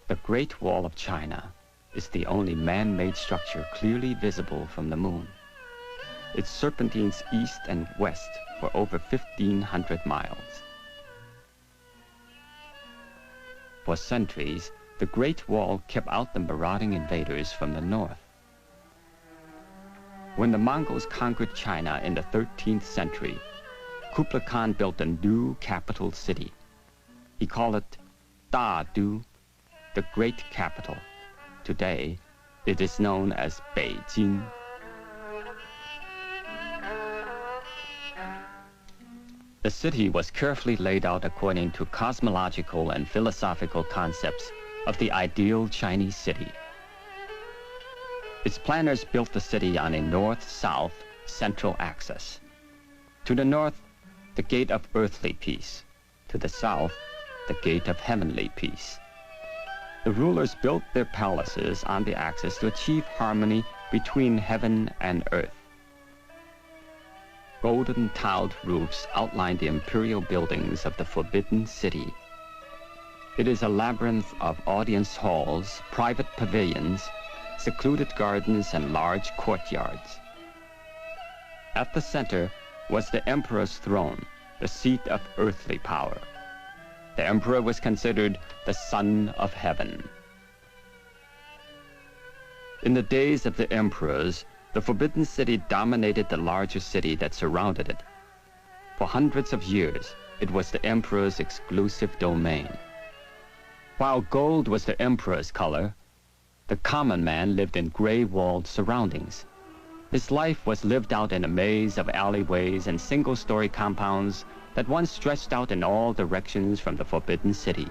The Great Wall of China is the only man-made structure clearly visible from the moon. It serpentines east and west for over 1,500 miles. For centuries, the Great Wall kept out the marauding invaders from the north. When the Mongols conquered China in the 13th century, Kublai Khan built a new capital city. He called it Da-Du, the Great Capital. Today, it is known as Beijing. The city was carefully laid out according to cosmological and philosophical concepts of the ideal Chinese city. Its planners built the city on a north-south central axis. To the north, the gate of earthly peace. To the south, the gate of heavenly peace. The rulers built their palaces on the axis to achieve harmony between heaven and earth. Golden tiled roofs outline the imperial buildings of the Forbidden City. It is a labyrinth of audience halls, private pavilions, secluded gardens, and large courtyards. At the center was the emperor's throne, the seat of earthly power. The emperor was considered the son of heaven. In the days of the emperors, the Forbidden City dominated the larger city that surrounded it. For hundreds of years, it was the emperor's exclusive domain. While gold was the emperor's color, the common man lived in gray-walled surroundings. His life was lived out in a maze of alleyways and single-story compounds that once stretched out in all directions from the Forbidden City.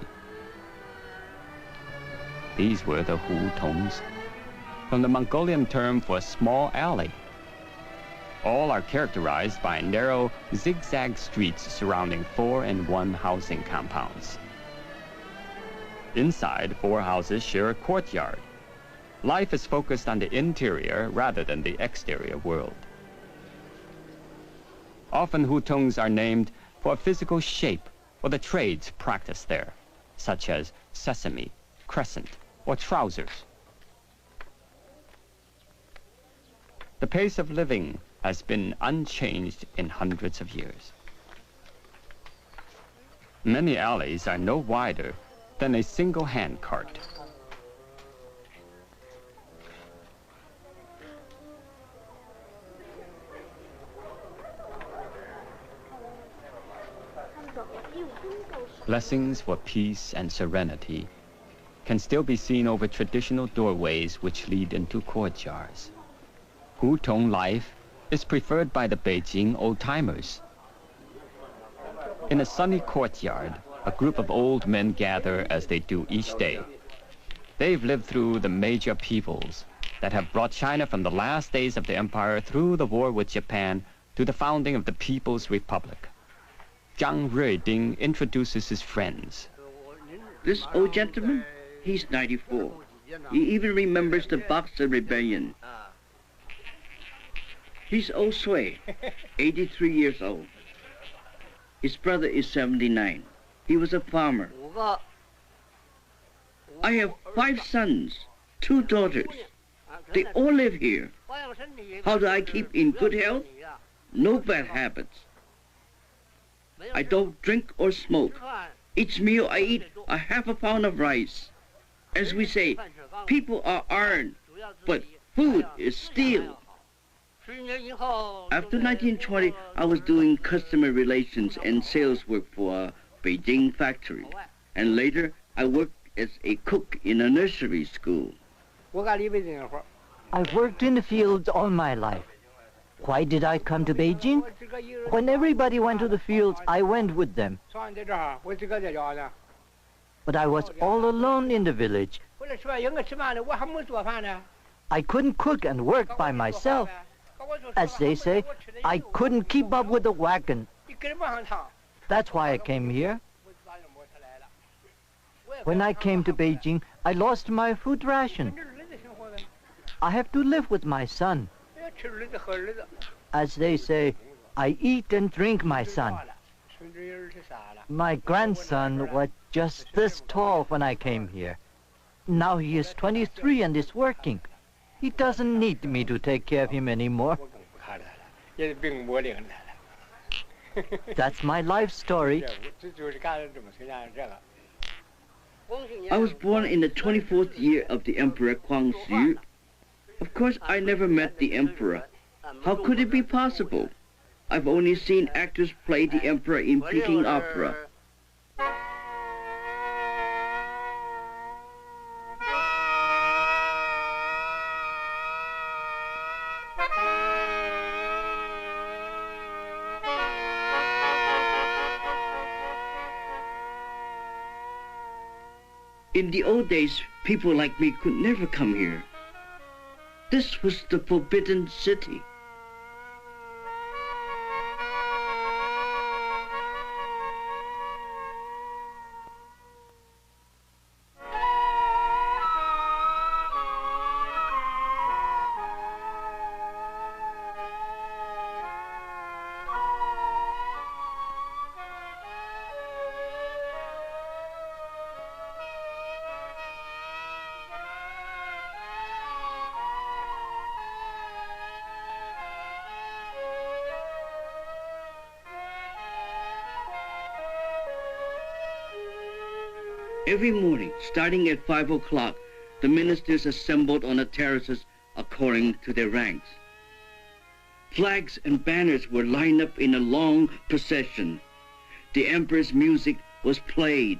These were the hutongs, from the Mongolian term for a small alley. All are characterized by narrow, zigzag streets surrounding 4-in-1 housing compounds. Inside, 4 houses share a courtyard. Life is focused on the interior rather than the exterior world. Often hutongs are named for a physical shape or the trades practiced there, such as sesame, crescent, or trousers. The pace of living has been unchanged in hundreds of years. Many alleys are no wider than a single hand cart. Blessings for peace and serenity can still be seen over traditional doorways which lead into courtyards. Hutong life is preferred by the Beijing old-timers. In a sunny courtyard, a group of old men gather as they do each day. They've lived through the major upheavals that have brought China from the last days of the empire through the war with Japan to the founding of the People's Republic. Zhang Ruiding introduces his friends. This old gentleman, he's 94. He even remembers the Boxer Rebellion. He's old Sui, 83 years old. His brother is 79. He was a farmer. I have 5 sons, 2 daughters. They all live here. How do I keep in good health? No bad habits. I don't drink or smoke. Each meal I eat a half a pound of rice. As we say, people are iron, but food is steel. After 1920, I was doing customer relations and sales work for a Beijing factory. And later, I worked as a cook in a nursery school. I've worked in the fields all my life. Why did I come to Beijing? When everybody went to the fields, I went with them. But I was all alone in the village. I couldn't cook and work by myself. As they say, I couldn't keep up with the wagon. That's why I came here. When I came to Beijing, I lost my food ration. I have to live with my son. As they say, I eat and drink my son. My grandson was just this tall when I came here. Now he is 23 and is working. He doesn't need me to take care of him anymore. That's my life story. I was born in the 24th year of the Emperor Guangxu. Of course, I never met the Emperor. How could it be possible? I've only seen actors play the Emperor in Peking Opera. In the old days, people like me could never come here. This was the Forbidden City. Every morning, starting at 5 o'clock, the ministers assembled on the terraces according to their ranks. Flags and banners were lined up in a long procession. The emperor's music was played.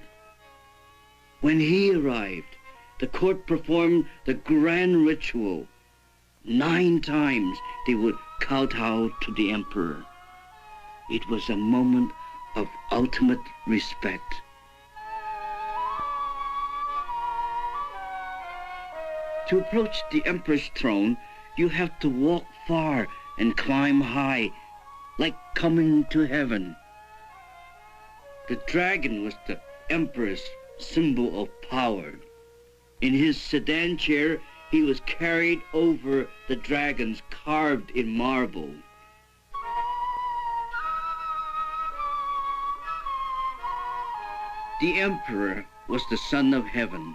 When he arrived, the court performed the grand ritual. 9 times they would kowtow to the emperor. It was a moment of ultimate respect. To approach the emperor's throne, you have to walk far and climb high, like coming to heaven. The dragon was the emperor's symbol of power. In his sedan chair, he was carried over the dragons carved in marble. The emperor was the son of heaven.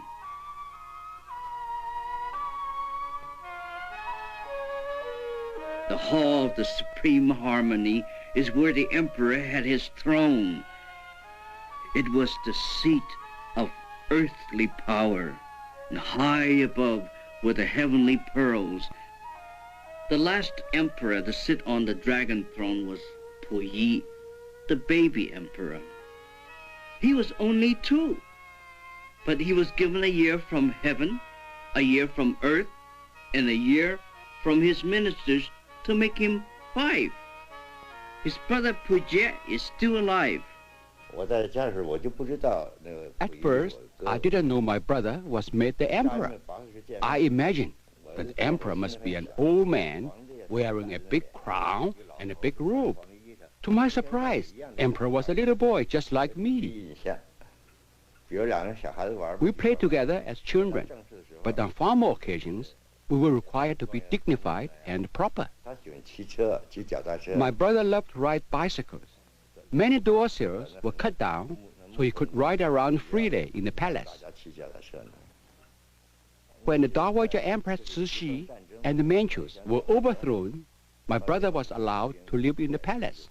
The hall of the supreme harmony is where the emperor had his throne. It was the seat of earthly power, and high above were the heavenly pearls. The last emperor to sit on the dragon throne was Puyi, the baby emperor. He was only 2, but he was given a year from heaven, a year from earth, and a year from his ministers to make him 5. His brother Pujie is still alive. At first, I didn't know my brother was made the emperor. I imagined that the emperor must be an old man wearing a big crown and a big robe. To my surprise, emperor was a little boy just like me. We played together as children, but on formal occasions, we were required to be dignified and proper. My brother loved to ride bicycles. Many door sills were cut down so he could ride around freely in the palace. When the Dowager Empress Cixi and the Manchus were overthrown, my brother was allowed to live in the palace.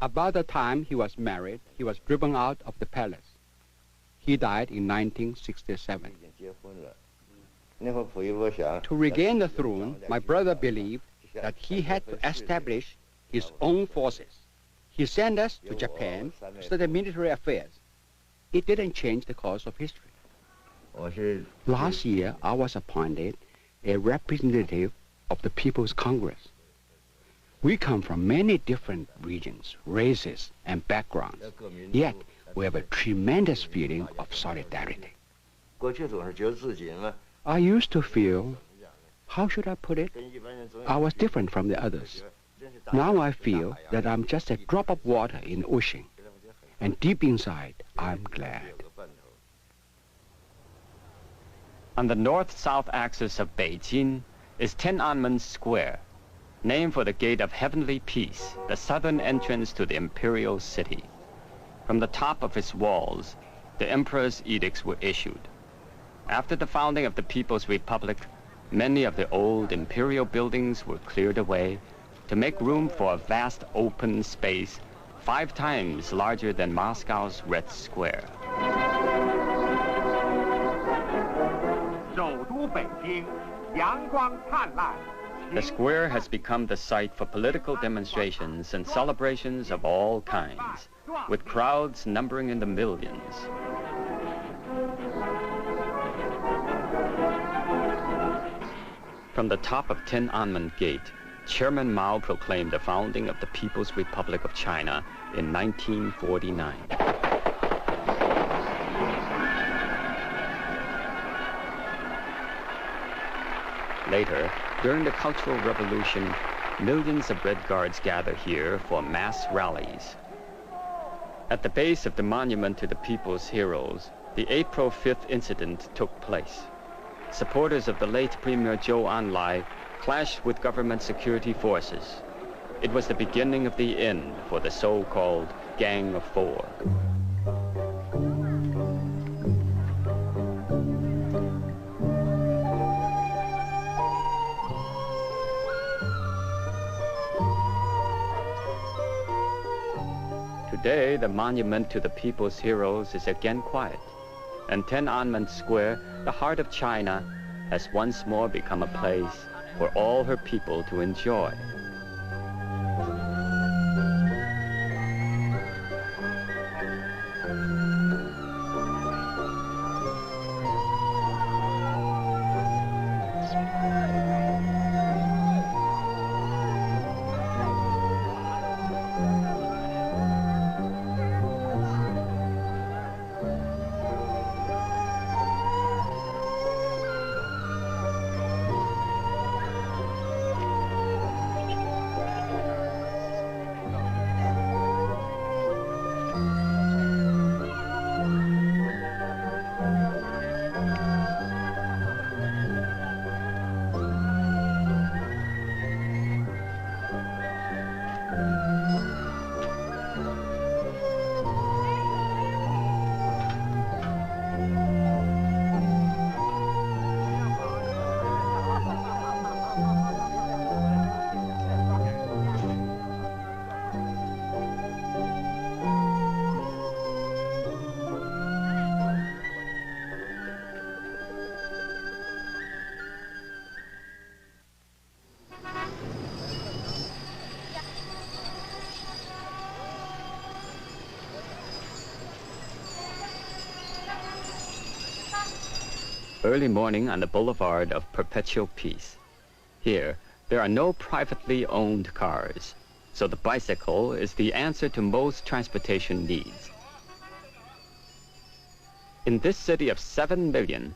About the time he was married, he was driven out of the palace. He died in 1967. To regain the throne, my brother believed that he had to establish his own forces. He sent us to Japan to study military affairs. It didn't change the course of history. Last year, I was appointed a representative of the People's Congress. We come from many different regions, races, and backgrounds, yet we have a tremendous feeling of solidarity. I used to feel, how should I put it? I was different from the others. Now I feel that I'm just a drop of water in the ocean, and deep inside, I'm glad. On the north-south axis of Beijing is Tiananmen Square, named for the Gate of Heavenly Peace, the southern entrance to the imperial city. From the top of its walls, the emperor's edicts were issued. After the founding of the People's Republic, many of the old imperial buildings were cleared away to make room for a vast open space 5 times larger than Moscow's Red Square. The square has become the site for political demonstrations and celebrations of all kinds, with crowds numbering in the millions. From the top of Tiananmen Gate, Chairman Mao proclaimed the founding of the People's Republic of China in 1949. Later, during the Cultural Revolution, millions of Red Guards gather here for mass rallies. At the base of the monument to the people's heroes, the April 5th incident took place. Supporters of the late Premier Zhou Enlai clashed with government security forces. It was the beginning of the end for the so-called Gang of Four. Today, the monument to the people's heroes is again quiet, and Tiananmen Square, the heart of China, has once more become a place for all her people to enjoy. Early morning on the Boulevard of Perpetual Peace. Here, there are no privately owned cars, so the bicycle is the answer to most transportation needs. In this city of 7 million,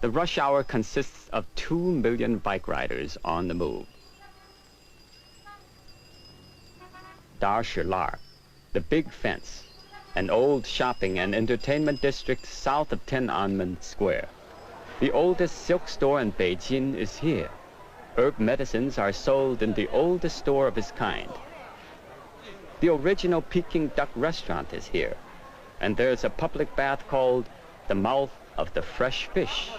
the rush hour consists of 2 million bike riders on the move. Dar Shi Lar, the Big Fence, an old shopping and entertainment district south of Tiananmen Square. The oldest silk store in Beijing is here. Herb medicines are sold in the oldest store of its kind. The original Peking duck restaurant is here, and there's a public bath called the Mouth of the Fresh Fish.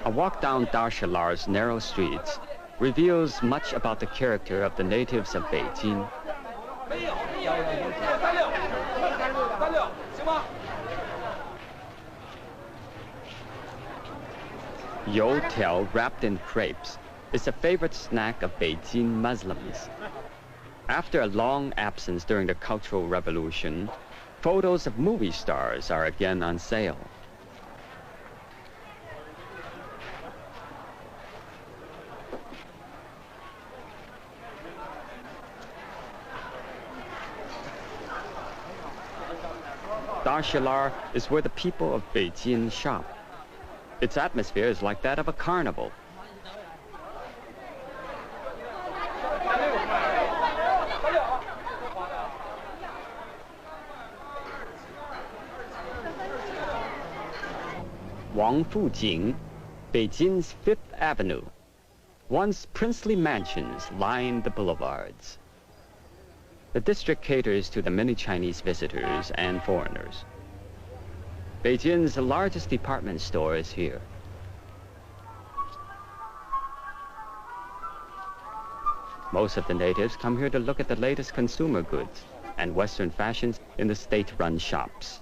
A walk down Dar Shi Lar's narrow streets reveals much about the character of the natives of Beijing. Youtiao wrapped in crepes is a favorite snack of Beijing Muslims. After a long absence during the Cultural Revolution, photos of movie stars are again on sale. Dar Shi Lar is where the people of Beijing shop. Its atmosphere is like that of a carnival. Wangfujing, Beijing's Fifth Avenue. Once princely mansions line the boulevards. The district caters to the many Chinese visitors and foreigners. Beijing's largest department store is here. Most of the natives come here to look at the latest consumer goods and Western fashions in the state-run shops.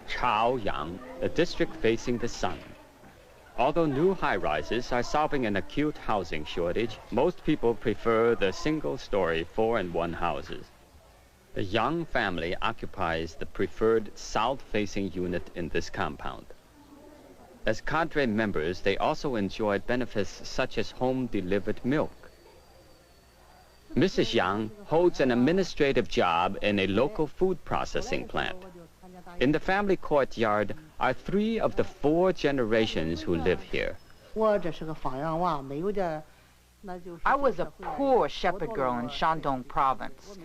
Chaoyang, a district facing the sun. Although new high-rises are solving an acute housing shortage, most people prefer the single-story 4-in-1 houses. The Yang family occupies the preferred south-facing unit in this compound. As cadre members, they also enjoy benefits such as home-delivered milk. Mrs. Yang holds an administrative job in a local food processing plant. In the family courtyard are 3 of the 4 generations who live here. I was a poor shepherd girl in Shandong province.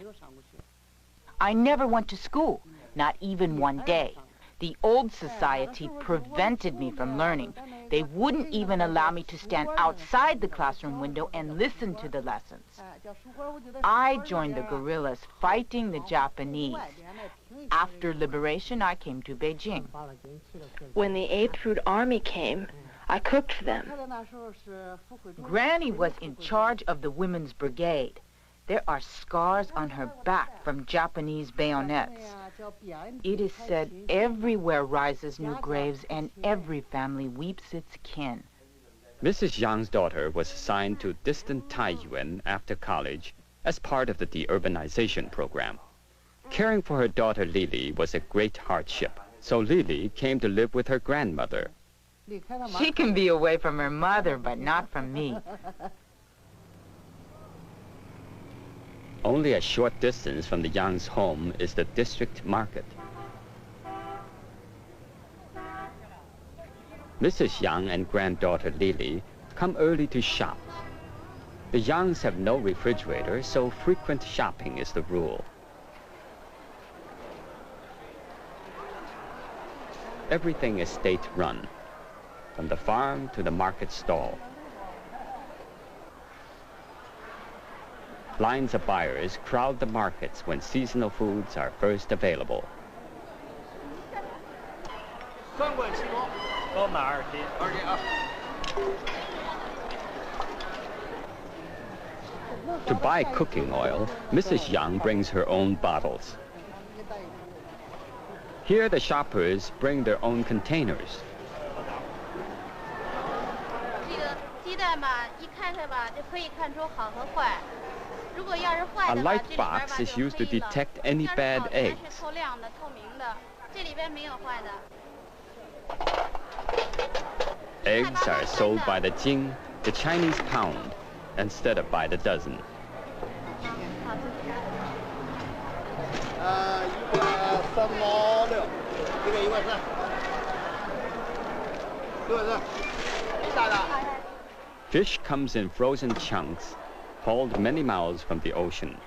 I never went to school, not even one day. The old society prevented me from learning. They wouldn't even allow me to stand outside the classroom window and listen to the lessons. I joined the guerrillas fighting the Japanese. After liberation, I came to Beijing. When the 8th Route Army came, I cooked for them. Granny was in charge of the women's brigade. There are scars on her back from Japanese bayonets. It is said everywhere rises new graves and every family weeps its kin. Mrs. Yang's daughter was assigned to distant Taiyuan after college as part of the deurbanization program. Caring for her daughter Lily was a great hardship, so Lily came to live with her grandmother. She can be away from her mother, but not from me. Only a short distance from the Yang's home is the district market. Mrs. Yang and granddaughter Lily come early to shop. The Yangs have no refrigerator, so frequent shopping is the rule. Everything is state-run, from the farm to the market stall. Lines of buyers crowd the markets when seasonal foods are first available. To buy cooking oil, Mrs. Yang brings her own bottles. Here the shoppers bring their own containers. A light box is used to detect any bad eggs. Eggs are sold by the jing, the Chinese pound, instead of by the dozen. Fish comes in frozen chunks, hauled many miles from the ocean.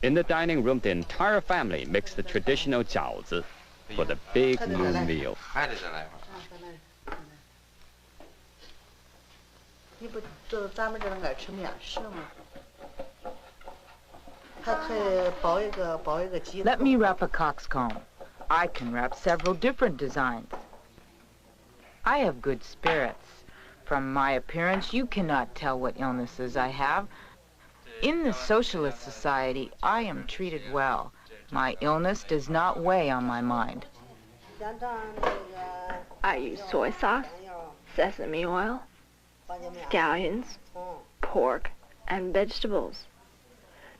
In the dining room, the entire family makes the traditional jiaozi for the big noon meal. Let me wrap a coxcomb. I can wrap several different designs. I have good spirits. From my appearance, you cannot tell what illnesses I have. In the socialist society, I am treated well. My illness does not weigh on my mind. I use soy sauce, sesame oil, scallions, pork, and vegetables.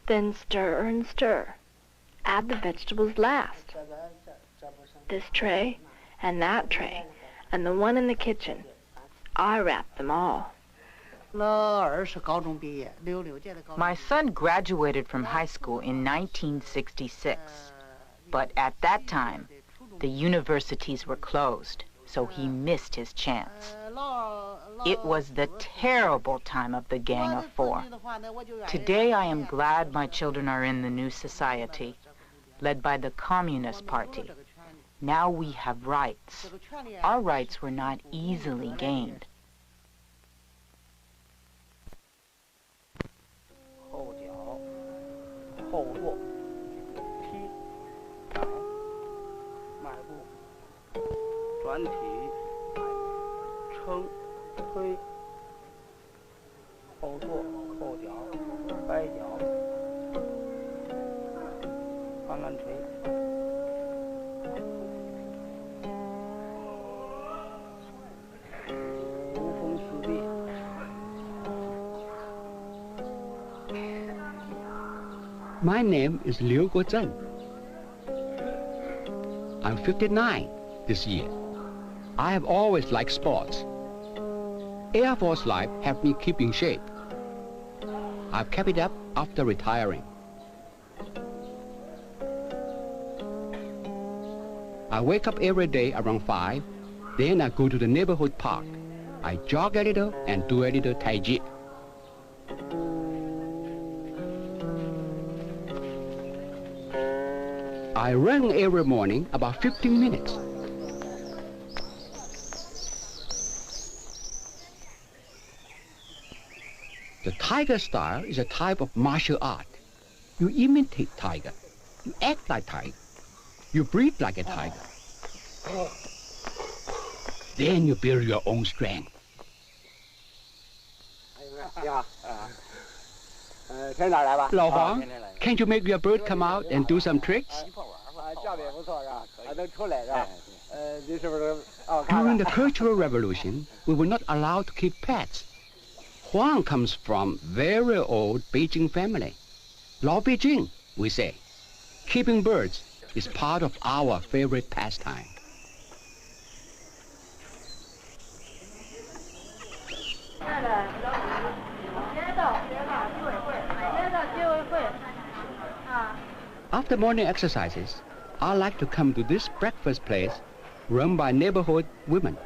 Then stir and stir. Add the vegetables last. This tray and that tray and the one in the kitchen. I wrap them all. My son graduated from high school in 1966, but at that time, the universities were closed, so he missed his chance. It was the terrible time of the Gang of Four. Today, I am glad my children are in the new society, led by the Communist Party. Now we have rights. Our rights were not easily gained. My name is Liu Guozhen. I'm 59 this year. I have always liked sports. Air Force life helped me keep in shape. I've kept it up after retiring. I wake up every day around 5, then I go to the neighborhood park. I jog a little and do a little Tai Chi. I run every morning about 15 minutes. The tiger style is a type of martial art. You imitate tiger. You act like tiger. You breathe like a tiger. Then you build your own strength. Lao Huang, can't you make your bird come out and do some tricks? During the Cultural Revolution, we were not allowed to keep pets. Huang comes from very old Beijing family. Lao Beijing, we say. Keeping birds is part of our favorite pastime. After morning exercises, I like to come to this breakfast place run by neighborhood women.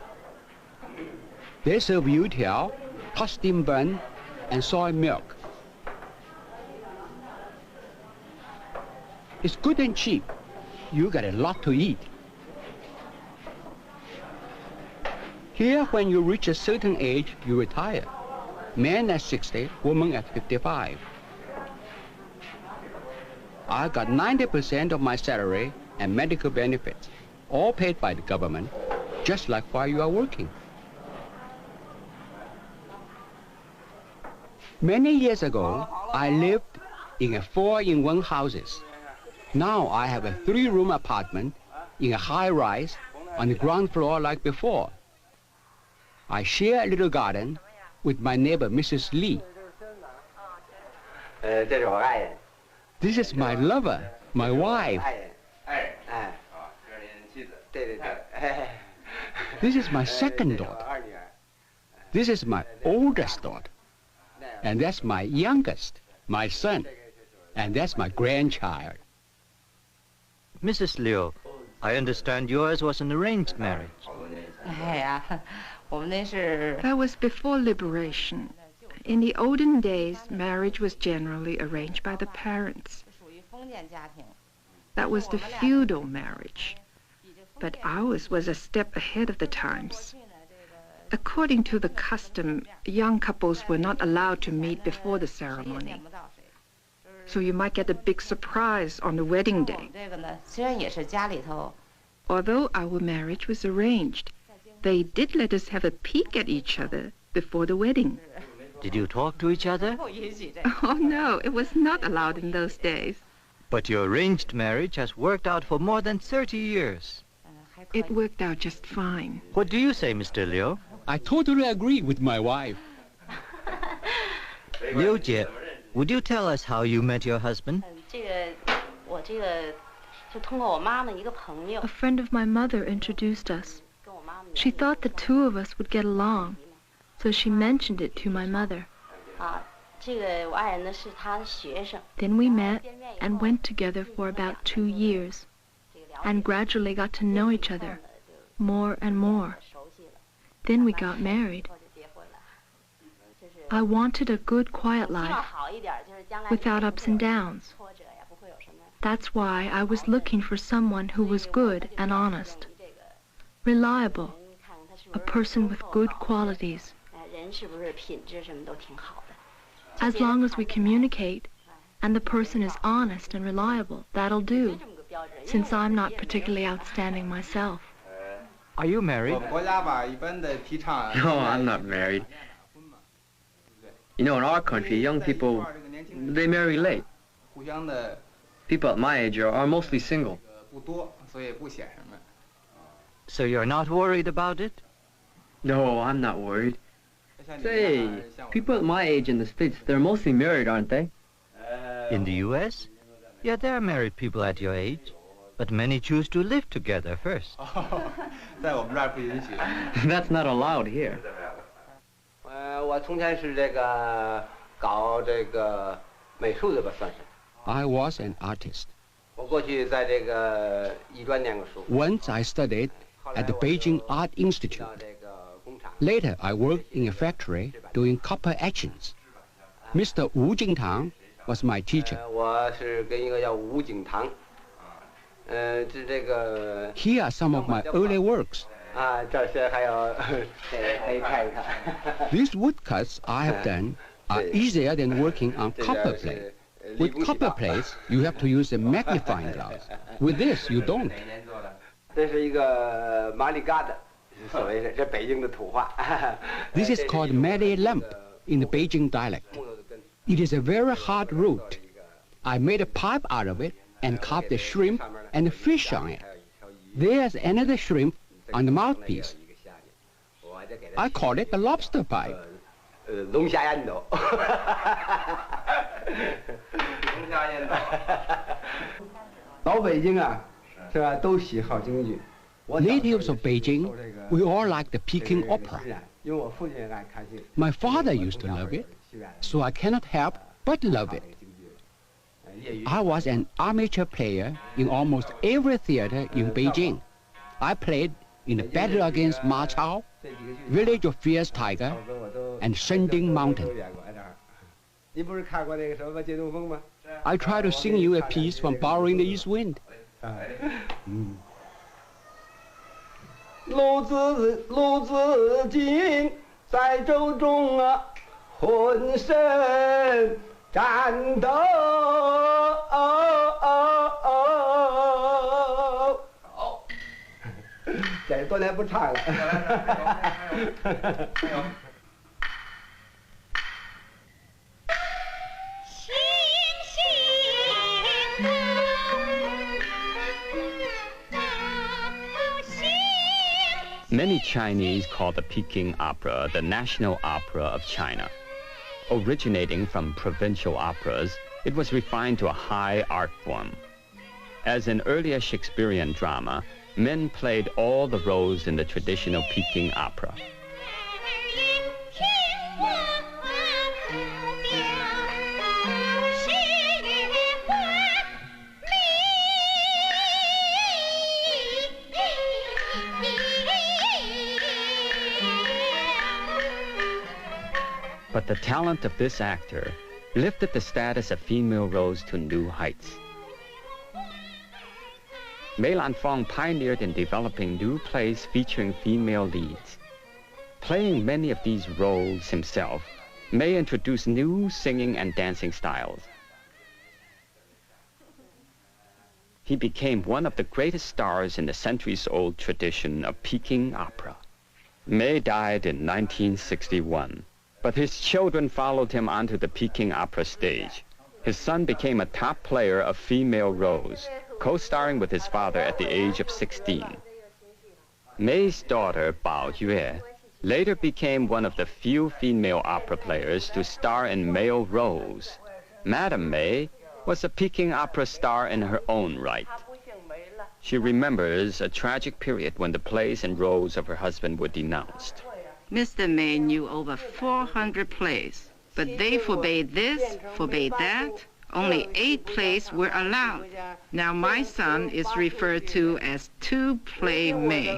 They serve youtiao, hot steam bun, and soy milk. It's good and cheap. You got a lot to eat. Here, when you reach a certain age, you retire. Men at 60, women at 55. I got 90% of my salary and medical benefits, all paid by the government, just like while you are working. Many years ago, I lived in a 4-in-1 houses. Now I have a 3-room apartment in a high-rise on the ground floor like before. I share a little garden with my neighbor, Mrs. Lee. This is my lover, my wife. This is my second daughter. This is my oldest daughter. And that's my youngest, my son. And that's my grandchild. Mrs. Liu, I understand yours was an arranged marriage. That was before liberation. In the olden days, marriage was generally arranged by the parents. That was the feudal marriage. But ours was a step ahead of the times. According to the custom, young couples were not allowed to meet before the ceremony. So you might get a big surprise on the wedding day. Although our marriage was arranged, they did let us have a peek at each other before the wedding. Did you talk to each other? Oh, no, it was not allowed in those days. But your arranged marriage has worked out for more than 30 years. It worked out just fine. What do you say, Mr. Liu? I totally agree with my wife. Liu Jie, would you tell us how you met your husband? A friend of my mother introduced us. She thought the two of us would get along, so she mentioned it to my mother. Then we met and went together for about 2 years, and gradually got to know each other more and more. Then we got married. I wanted a good, quiet life, without ups and downs. That's why I was looking for someone who was good and honest, reliable, a person with good qualities. As long as we communicate, and the person is honest and reliable, that'll do, since I'm not particularly outstanding myself. Are you married? No, I'm not married. You know, in our country, young people, they marry late. People at my age are mostly single. So you're not worried about it? No, I'm not worried. Say, people at my age in the States, they're mostly married, aren't they? In the U.S.? Yeah, there are married people at your age, but many choose to live together first. That's not allowed here. I was an artist. Once I studied at the Beijing Art Institute. Later, I worked in a factory doing copper etchings. Mr. Wu Jingtang was my teacher. Here are some of my early works. These woodcuts I have done are easier than working on copper plate. With copper plates, you have to use a magnifying glass. With this, you don't. This is called Malay lamp in the Beijing dialect. It is a very hard root. I made a pipe out of it and carved a shrimp and a fish on it. There's another shrimp on the mouthpiece. I call it the lobster pipe. 老北京啊，是吧？都喜好京剧。 Natives of Beijing, we all like the Peking opera. My father used to love it, so I cannot help but love it. I was an amateur player in almost every theater in Beijing. I played in the battle against Ma Chao, Village of Fierce Tiger, and Shending Mountain. I try to sing you a piece from Borrowing the East Wind. 鲁子敬在舟中啊，浑身战斗。好，这多年不唱了。Many Chinese call the Peking opera the national opera of China. Originating from provincial operas, it was refined to a high art form. As in earlier Shakespearean drama, men played all the roles in the traditional Peking opera. But the talent of this actor lifted the status of female roles to new heights. Mei Lanfang pioneered in developing new plays featuring female leads. Playing many of these roles himself, Mei introduced new singing and dancing styles. He became one of the greatest stars in the centuries-old tradition of Peking opera. Mei died in 1961. But his children followed him onto the Peking opera stage. his son became a top player of female roles, co-starring with his father at the age of 16. May's daughter, Bao Yue, later became one of the few female opera players to star in male roles. Madame May was a Peking opera star in her own right. She remembers a tragic period when the plays and roles of her husband were denounced. Mr. May knew over 400 plays, but they forbade this, forbade that. Only 8 plays were allowed. Now my son is referred to as two-play May.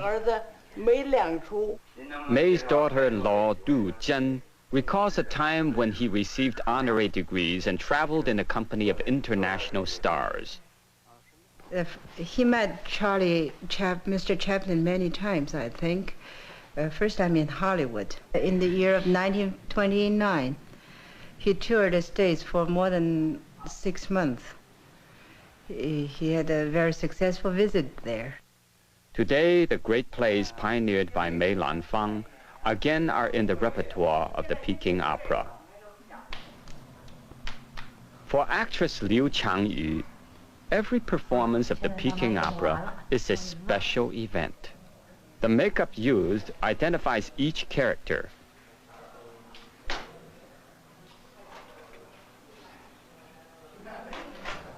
May's daughter-in-law, Du Zhen, recalls a time when he received honorary degrees and traveled in the company of international stars. He met Mr. Chaplin many times, I think. First time in Hollywood. In the year of 1929, he toured the States for more than 6 months. He had a very successful visit there. Today, the great plays pioneered by May Lanfang again are in the repertoire of the Peking Opera. For actress Liu Changyu, every performance of the Peking Opera is a special event. The makeup used identifies each character.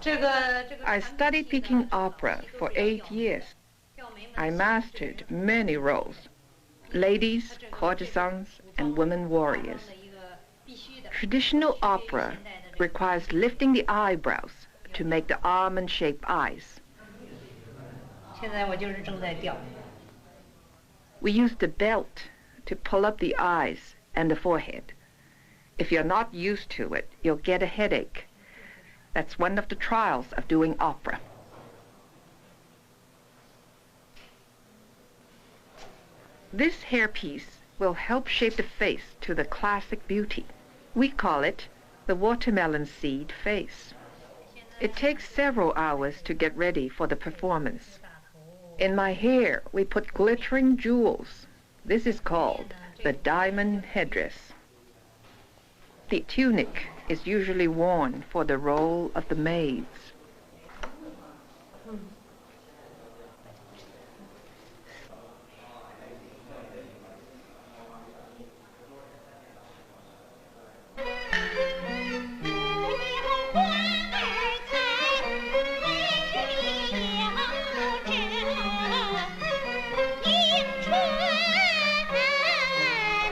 I studied Peking opera for 8 years. I mastered many roles: ladies, courtesans, and women warriors. Traditional opera requires lifting the eyebrows to make the almond-shaped eyes. We use the belt to pull up the eyes and the forehead. If you're not used to it, you'll get a headache. That's one of the trials of doing opera. This hairpiece will help shape the face to the classic beauty. We call it the watermelon seed face. It takes several hours to get ready for the performance. In my hair, we put glittering jewels. This is called the diamond headdress. The tunic is usually worn for the role of the maids.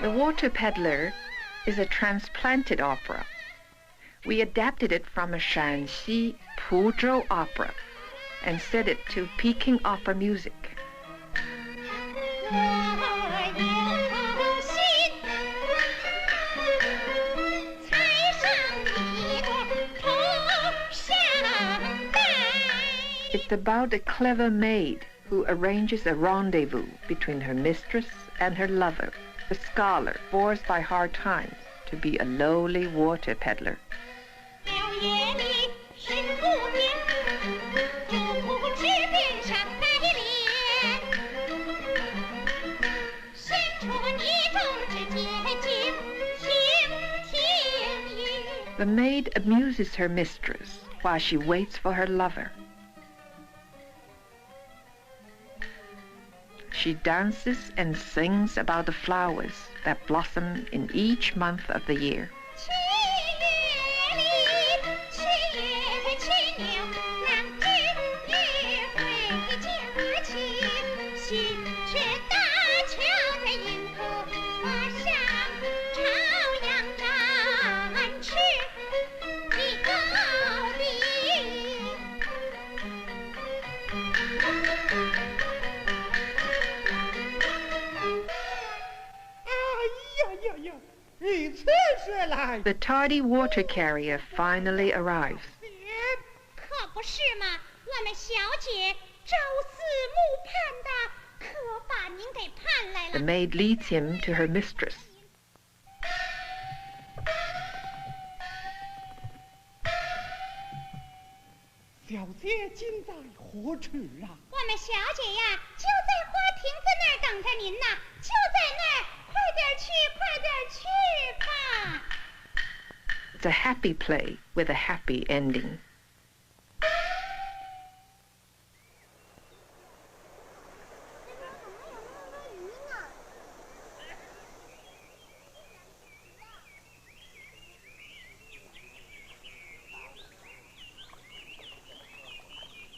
The Water Peddler is a transplanted opera. We adapted it from a Shanxi Puzhou opera and set it to Peking opera music. It's about a clever maid who arranges a rendezvous between her mistress and her lover, a scholar forced by hard times to be a lowly water peddler. The maid amuses her mistress while she waits for her lover. She dances and sings about the flowers that blossom in each month of the year. The tardy water carrier finally arrives. The maid leads him to her mistress. It's a happy play with a happy ending.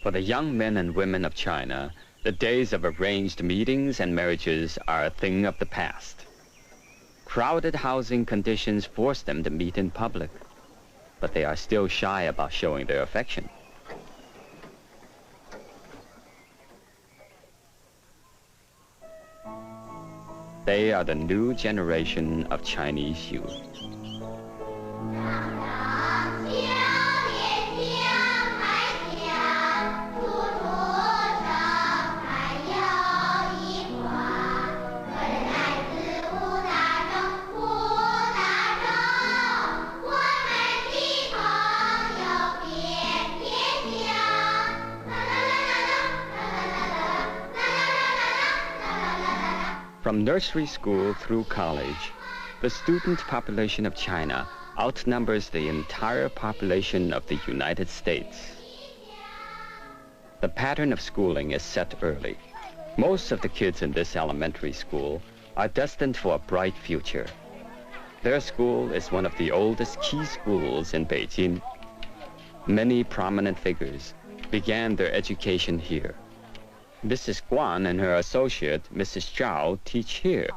For the young men and women of China, the days of arranged meetings and marriages are a thing of the past. Crowded housing conditions force them to meet in public, but they are still shy about showing their affection. They are the new generation of Chinese youth. From nursery school through college, the student population of China outnumbers the entire population of the United States. The pattern of schooling is set early. Most of the kids in this elementary school are destined for a bright future. Their school is one of the oldest key schools in Beijing. Many prominent figures began their education here. Mrs. Guan and her associate, Mrs. Zhao, teach here.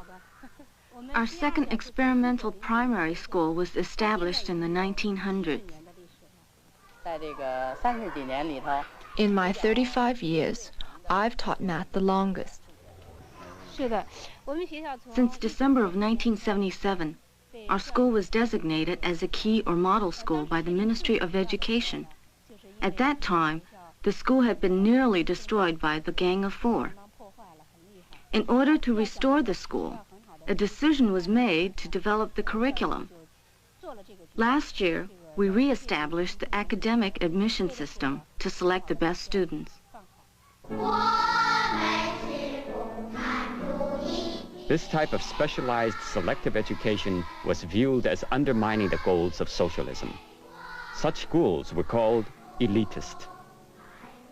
Our second experimental primary school was established in the 1900s. In my 35 years, I've taught math the longest. Since December of 1977, our school was designated as a key or model school by the Ministry of Education. At that time, the school had been nearly destroyed by the Gang of Four. In order to restore the school, a decision was made to develop the curriculum. Last year, we re-established the academic admission system to select the best students. This type of specialized selective education was viewed as undermining the goals of socialism. Such schools were called elitist.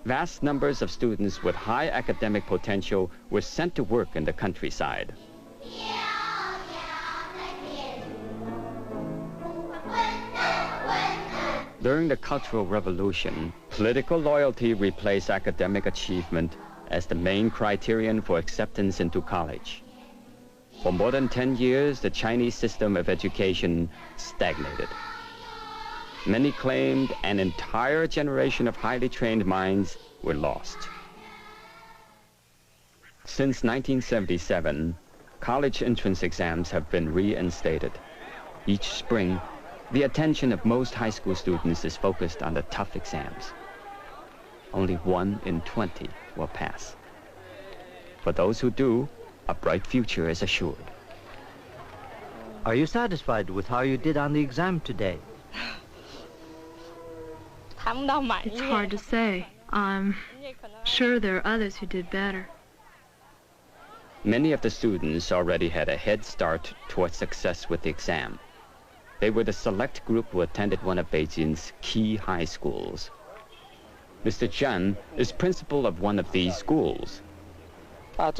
Vast numbers of students with high academic potential were sent to work in the countryside. During the Cultural Revolution, political loyalty replaced academic achievement as the main criterion for acceptance into college. For more than 10 years, the Chinese system of education stagnated. Many claimed an entire generation of highly trained minds were lost. Since 1977, college entrance exams have been reinstated. Each spring, the attention of most high school students is focused on the tough exams. Only 1 in 20 will pass. For those who do, a bright future is assured. Are you satisfied with how you did on the exam today? It's hard to say. I'm sure there are others who did better. Many of the students already had a head start towards success with the exam. They were the select group who attended one of Beijing's key high schools. Mr. Chen is principal of one of these schools. The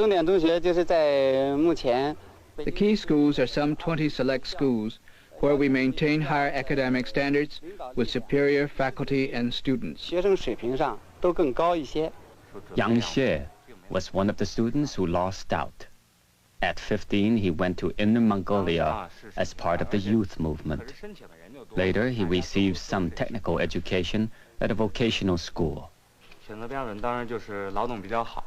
key schools are some 20 select schools where we maintain higher academic standards with superior faculty and students. Yang Xie was one of the students who lost out. At 15, he went to Inner Mongolia as part of the youth movement. Later, he received some technical education at a vocational school.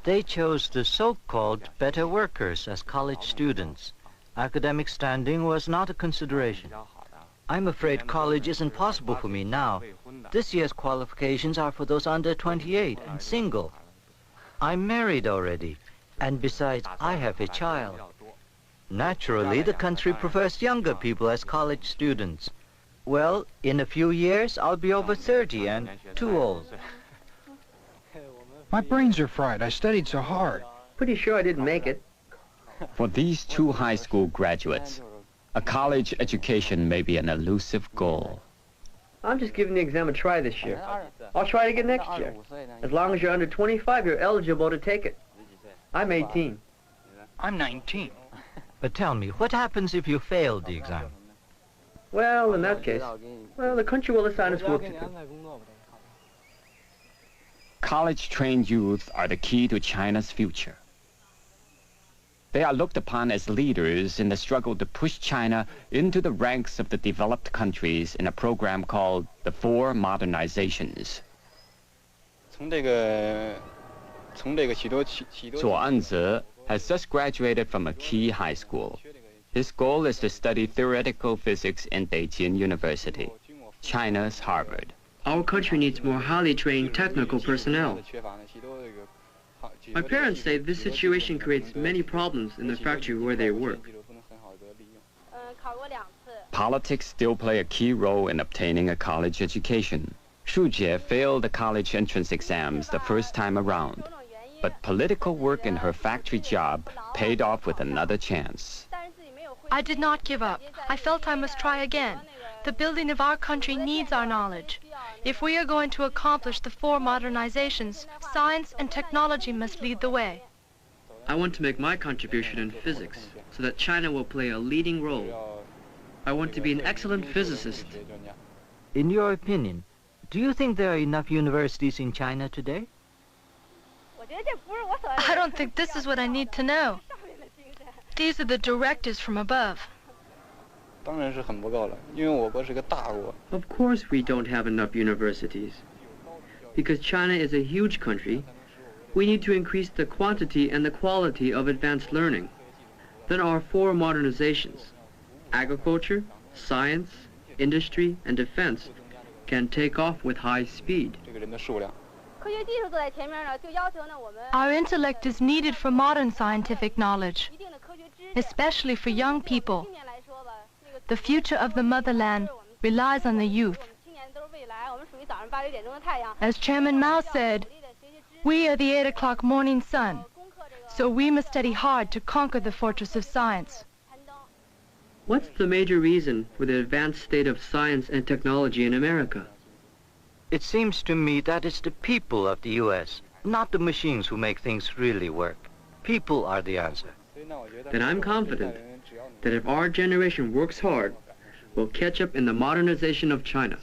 They chose the so-called better workers as college students. Academic standing was not a consideration. I'm afraid college isn't possible for me now. This year's qualifications are for those under 28 and single. I'm married already, and besides, I have a child. Naturally, the country prefers younger people as college students. Well, in a few years, I'll be over 30 and too old. My brains are fried. I studied so hard. Pretty sure I didn't make it. For these two high school graduates, a college education may be an elusive goal. I'm just giving the exam a try this year. I'll try it again next year. As long as you're under 25, you're eligible to take it. I'm 18. I'm 19. But tell me, what happens if you failed the exam? Well, in that case, the country will assign us work to do. College-trained youth are the key to China's future. They are looked upon as leaders in the struggle to push China into the ranks of the developed countries in a program called the Four Modernizations. Zuo Enze has just graduated from a key high school. His goal is to study theoretical physics in Beijing University, China's Harvard. Our country needs more highly trained technical personnel. My parents say this situation creates many problems in the factory where they work. Politics still play a key role in obtaining a college education. Shu Jie failed the college entrance exams the first time around, but political work in her factory job paid off with another chance. I did not give up. I felt I must try again. The building of our country needs our knowledge. If we are going to accomplish the four modernizations, science and technology must lead the way. I want to make my contribution in physics so that China will play a leading role. I want to be an excellent physicist. In your opinion, do you think there are enough universities in China today? I don't think this is what I need to know. These are the directives from above. Of course we don't have enough universities. Because China is a huge country, we need to increase the quantity and the quality of advanced learning. Then our four modernizations, agriculture, science, industry, and defense, can take off with high speed. Our intellect is needed for modern scientific knowledge, especially for young people. The future of the motherland relies on the youth. As Chairman Mao said, we are the 8 o'clock morning sun, so we must study hard to conquer the fortress of science. What's the major reason for the advanced state of science and technology in America? It seems to me that it's the people of the U.S., not the machines who make things really work. People are the answer. Then I'm confident that if our generation works hard, we'll catch up in the modernization of China.